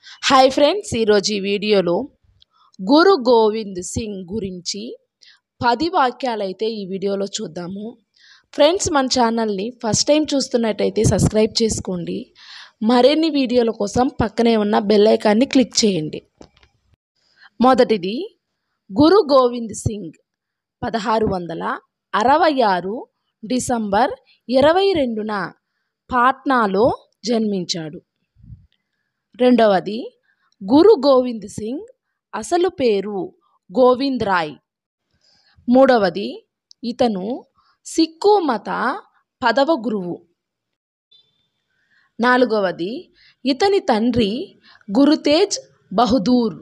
Hi friends, ఈరోజు ఈ వీడియోలో గురు గోవింద్ సింగ్ గురించి 10 వాక్యాలైతే ఈ వీడియోలో చూద్దాము. ఫ్రెండ్స్, మన ఛానల్ని ఫస్ట్ టైం చూస్తున్నట్టయితే సబ్స్క్రైబ్ చేసుకోండి. మరిన్ని వీడియోల కోసం పక్కనే ఉన్న బెల్ ఐకాన్ని క్లిక్ చేయండి. మొదటిది, గురు గోవింద్ సింగ్ 1666 డిసెంబర్ 22న పాట్నాలో జన్మించాడు. రెండవది, గురు గోవింద్ సింగ్ అసలు పేరు గోవింద్ రాయ్. మూడవది, ఇతను సిక్కు మత 10వ గురువు. నాలుగవది, ఇతని తండ్రి గురు తేజ్ బహదూర్,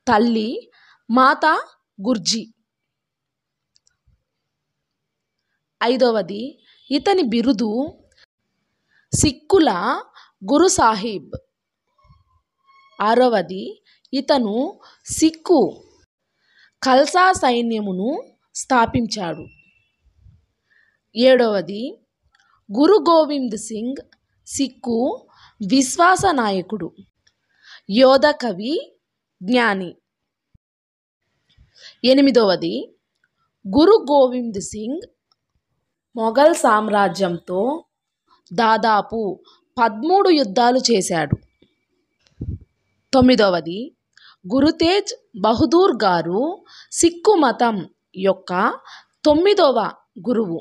తల్లి మాతా గుర్జీ. ఐదవది, ఇతని బిరుదు సిక్కుల గురు సాహిబ్. ఆరవది, ఇతను సిక్కు ఖల్సా సైన్యమును స్థాపించాడు. ఏడవది, గురు గోవింద్ సింగ్ సిక్కు విశ్వాస నాయకుడు, యోధ, కవి, జ్ఞాని. ఎనిమిదవది, గురు గోవింద్ సింగ్ మొఘల్ సామ్రాజ్యంతో దాదాపు 13 యుద్ధాలు చేశాడు. తొమ్మిదవది, గురు తేజ్ బహదూర్ గారు సిక్కు మతం యొక్క 9వ గురువు,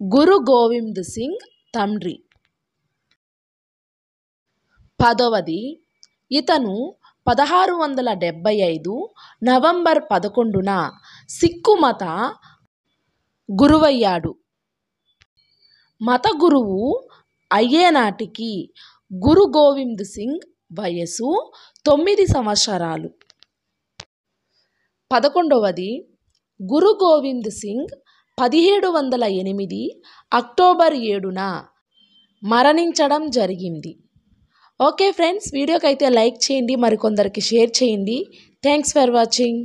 గురు గోవింద్ సింగ్ తండ్రి. 10వది, ఇతను 1675 నవంబర్ 11న సిక్కు మత గురువయ్యాడు. మత గురువు అయ్యే నాటికి గురు గోవింద్ సింగ్ వయసు 9 సంవత్సరాలు. 11వది, గురు గోవింద్ సింగ్ 1708 అక్టోబర్ 7న మరణించడం జరిగింది. ఓకే ఫ్రెండ్స్, వీడియోకి అయితే లైక్ చేయండి, మరికొందరికి షేర్ చేయండి. Thanks for watching.